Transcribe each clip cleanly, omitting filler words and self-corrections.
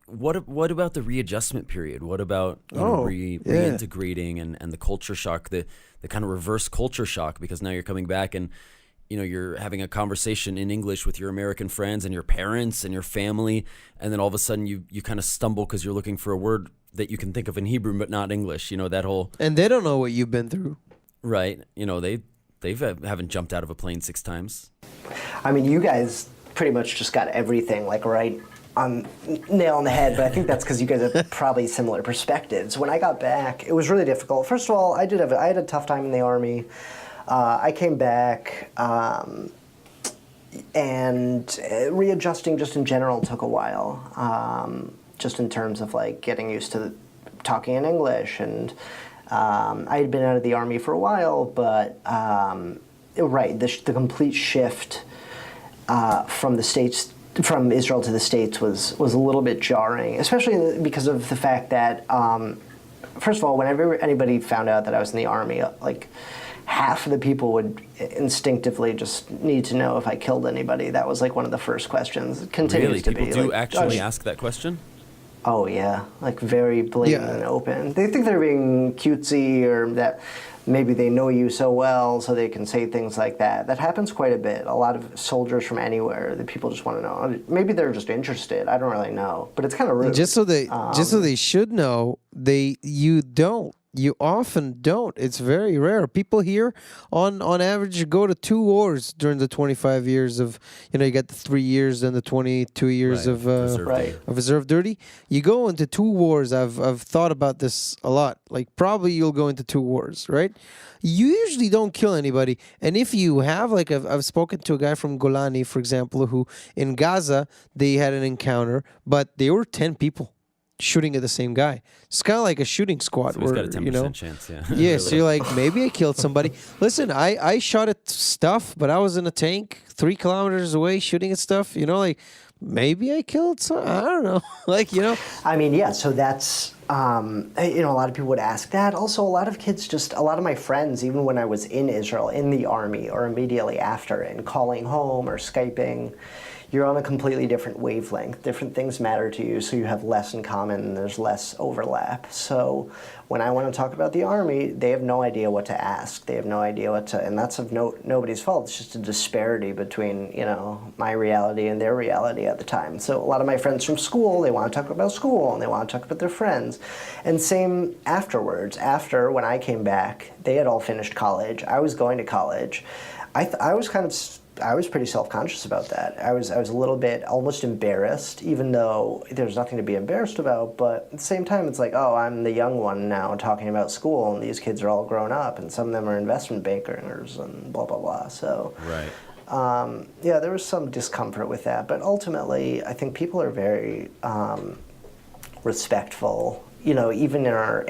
what about the readjustment period? What about reintegrating and the culture shock, the kind of reverse culture shock, because now you're coming back and you're having a conversation in English with your American friends and your parents and your family, and then all of a sudden you kind of stumble because you're looking for a word that you can think of in Hebrew but not English. That whole, and they don't know what you've been through, right? They haven't jumped out of a plane 6 times. I mean, you guys pretty much just got everything like right on nail on the head, but I think that's because you guys have probably similar perspectives. When I got back, it was really difficult. First of all, I had a tough time in the Army. I came back, and readjusting just in general took a while, just in terms of like getting used to talking in English. And I had been out of the Army for a while, but the complete shift from Israel to the States was a little bit jarring, especially because of the fact that, first of all, whenever anybody found out that I was in the Army, like half of the people would instinctively just need to know if I killed anybody. That was like one of the first questions. It continues to be. People do actually ask that question? Oh yeah, like very blatant and open. They think they're being cutesy, or that maybe they know you so well so they can say things like that. That happens quite a bit. A lot of soldiers from anywhere, that people just want to know. Maybe they're just interested. I don't really know, but it's kind of rude. Just so they should know, you often don't. It's very rare. People here, on average, go to 2 wars during the 25 years of, you got the 3 years and the 22 years of reserve duty. You go into 2 wars. I've thought about this a lot. Like, probably you'll go into 2 wars, right? You usually don't kill anybody. And if you have, like, I've spoken to a guy from Golani, for example, who in Gaza, they had an encounter, but they were 10 people shooting at the same guy. It's kind of like a shooting squad. So he's got a 10% chance, yeah. Yeah, so you're like, maybe I killed somebody. Listen, I shot at stuff, but I was in a tank 3 kilometers away shooting at stuff. Like, maybe I killed some. I don't know. I mean, yeah, so that's, a lot of people would ask that. Also, a lot of my friends, even when I was in Israel, in the Army, or immediately after, and calling home or Skyping, you're on a completely different wavelength. Different things matter to you, so you have less in common and there's less overlap. So when I want to talk about the Army, they have no idea what to ask. They have no idea and that's of nobody's fault. It's just a disparity between, my reality and their reality at the time. So a lot of my friends from school, they want to talk about school and they want to talk about their friends. And same afterwards. After, when I came back, they had all finished college. I was going to college. I was pretty self-conscious about that. I was a little bit almost embarrassed, even though there's nothing to be embarrassed about. But at the same time, it's like, oh, I'm the young one now talking about school, and these kids are all grown up, and some of them are investment bankers and blah, blah, blah. So, right. There was some discomfort with that. But ultimately, I think people are very respectful, even in our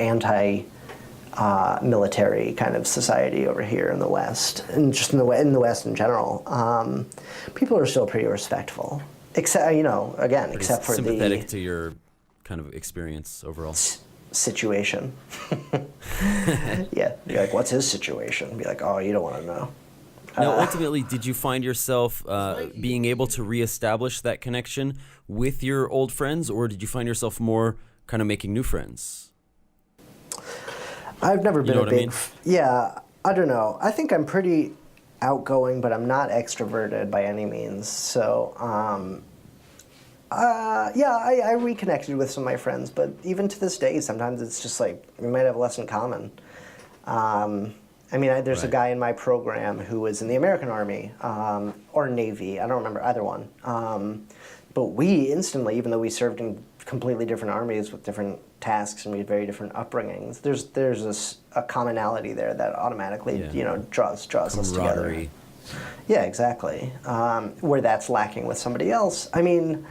military kind of society over here in the West, and just in the West in general, people are still pretty respectful. Except, except for sympathetic to your kind of experience overall. Situation. Yeah, be like, what's his situation? Be like, oh, you don't want to know. Now, ultimately, did you find yourself being able to reestablish that connection with your old friends, or did you find yourself more kind of making new friends? I've never been a big... Yeah, I don't know. I think I'm pretty outgoing, but I'm not extroverted by any means. So, I reconnected with some of my friends, but even to this day, sometimes it's just like, we might have less in common. There's a guy in my program who was in the American Army, or Navy, I don't remember either one. But we instantly, even though we served in completely different armies with different tasks and we had very different upbringings, there's a commonality there that automatically draws us together. Yeah, exactly. Where that's lacking with somebody else. I mean,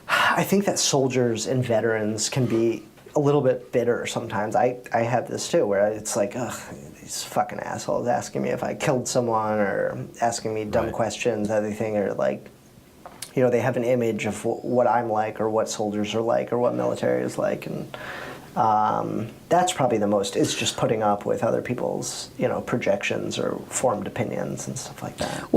I think that soldiers and veterans can be a little bit bitter sometimes. I have this too, where it's like, ugh, these fucking assholes asking me if I killed someone, or asking me dumb questions, everything, or like, they have an image of what I'm like, or what soldiers are like, or what military is like, and that's probably the most. It's just putting up with other people's, projections or formed opinions and stuff like that.